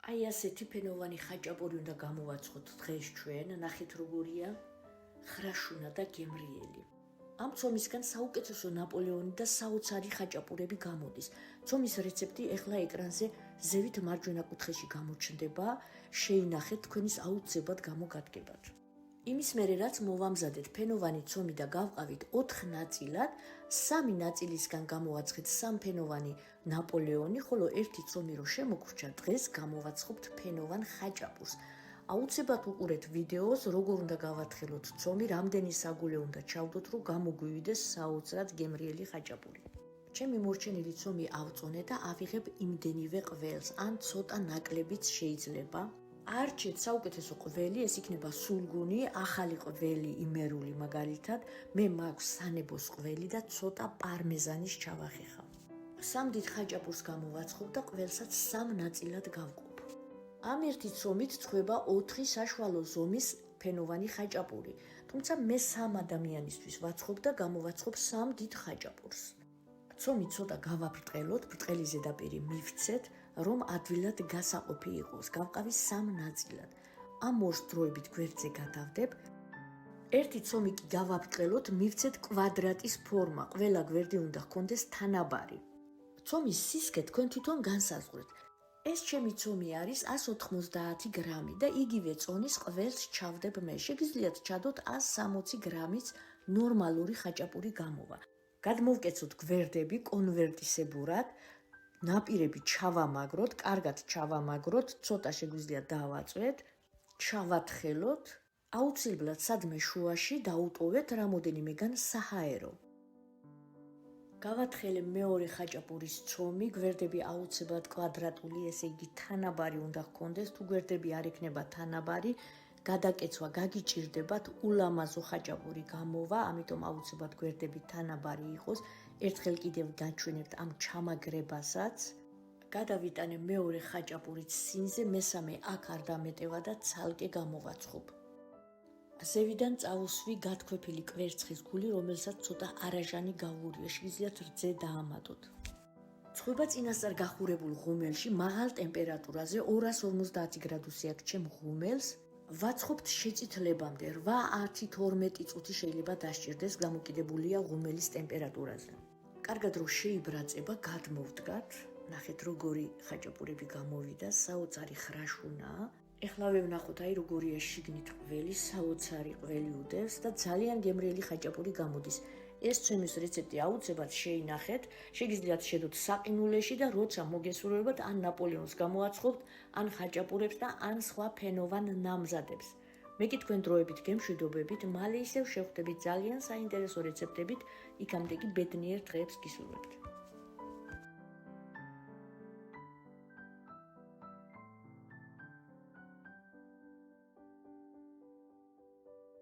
აი ასეთი ფენოვანი ხაჭაპური უნდა გამოვაცხოთ დღეს ჩვენ, ნახეთ როგორია, ხრაშუნა და გემრიელი. ამ ცომისგან საუკეთესო ნაპოლეონი და საოცარი ხაჭაპურები გამოდის. ცომის რეცეპტი ეხლა ეკრანზე ზევით მარჯვენა კუთხეში გამოჩნდება, შეინახეთ, თქვენის აუცილებლად გამოგადგებათ. იმის მერე რაც მოვამზადეთ ფენოვანი ცომი და გავყავით 4 ნაწილად, 3 ნაწილისგან გამოვაცხეთ სამფენოვანი ნაპოლეონი, ხოლო ერთი ცომი რო შემოგვრჩა, დღეს გამოვაცხობთ ფენოვან ხაჭაპურს. აუცილებლად უყურეთ ვიდეოს, როგორ უნდა გავათხელოთ ცომი, რამდენი საგულე უნდა ჩავდოთ, რომ გამოგვივიდეს საოცრად გემრიელი ხაჭაპური. ჩემი მორჩენილი ცომი ავწონე და ავიღებ იმდენივე ყველს, ან ცოტა ნაკლებიც შეიძლება. არჩეთ საუკეთესო ყველი, ეს იქნება სულგუნი, ახალი ყველი, იმერული მაგალითად, მე მაქვს სანებოს ყველი და ცოტა პარმეზანის ჩავახეხავ. 3 დიდ ხაჭაპურს გამოვაცხობ და ყველსაც 3 ნაწილად გავყოფ. ამ ერთი ცომით წვება 4 საშუალო ზომის ფენოვანი ხაჭაპური, თუმცა მე 3 ადამიანისთვის ვაცხობ და გამოვაცხობ 3 დიდ ხაჭაპურს. ცომი ცოტა გავაბრტყელოთ, ბრტყელი ზედაპირი მივცეთ, რომ ადვილად გასაყოფი იყოს. გავყავი 3 ნაწილად. ამ ორს დროებით გვერდზე გადავდებ. ერთი ცომი კი გავაბრტყელოთ, მივცეთ კვადრატის ფორმა. ყველა გვერდი უნდა ჰქონდეს თანაბარი. ცომის სისქე თქვენ თვითონ განსაზღვრეთ. ეს ჩემი ცომი არის 190 გრამი და იგივე წონის ყველს ჩავდებ მე. შეგიძლიათ ჩადოთ 160 გრამის ნორმალური ხაჭაპური გამოვა. გადმოვკეცოთ გვერდები კონვერტისებურად, ნაპირები ჩავამაგროთ, კარგად ჩავამაგროთ, ცოტა შეგვიძლია დავაწვეთ, ჩავათხელოთ, აუცილებლად სადმე შუაში დაუტოვეთ რამოდენიმეგან საჰაერო. გავათხელე მეორე ხაჭაპურის ცომი, გვერდები აუცილებლად კვადრატული, ესე იგი თანაბარი უნდა ჰქონდეს, თუ გვერდები არ იქნება თანაბარი, გადაკეცვა გაგიჭირდებათ, ულამაზო ხაჭაპური გამოვა, ამიტომ აუცილებლად გვერდები თანაბარი იყოს. ერთხელ კიდევ გაჩვენებთ ამ ჩამაგრებასაც. გადავიტანე მეორე ხაჭაპურით სინზე, მესამე აქ არ დამეტევა და ცალკე გამოვაცხობ. ზევიდან წავუსვი გათქვეფილი კვერცხის გული, რომელსაც ცოტა არაჟანი გავურია, შეგიძლიათ რძე დაამატოთ. წვება წინასწარ გახურებულ ღუმელში მაღალ ტემპერატურაზე 250 გრადუსი აქ ჩემ ღუმელს. ვაცხობთ შეწითლებამდე 8-10-12 წუთი შეიძლება დასჭირდეს, გამოკიდებულია ღუმელის ტემპერატურაზე. კარგად რო შეიბრაწება, გადმოვდგათ. ნახეთ როგორი ხაჭაპურები გამოვიდა, საოცარი ხრაშუნაა. ეხლავე ვნახოთ, აი როგორია შიგნით ყველი, საოცარი ყველი უდევს და ძალიან გემრიელი ხაჭაპური გამოდის. ეს ჩემის რეცეპტი აუცილებლად შეინახეთ, შეგიძლიათ შედოთ საყინულეში და როცა მოგესურვებათ, ან ნაპოლეონს გამოაცხობთ, ან ხაჭაპურებს და ან სხვა ფენოვან ნამზადებს. მე კი თქვენ დროებით გემშვიდობებით, მალე ისევ შევხვდებით ძალიან საინტერესო რეცეპტებით, იქამდე კი ბედნიერ დღეებს გისურვებთ.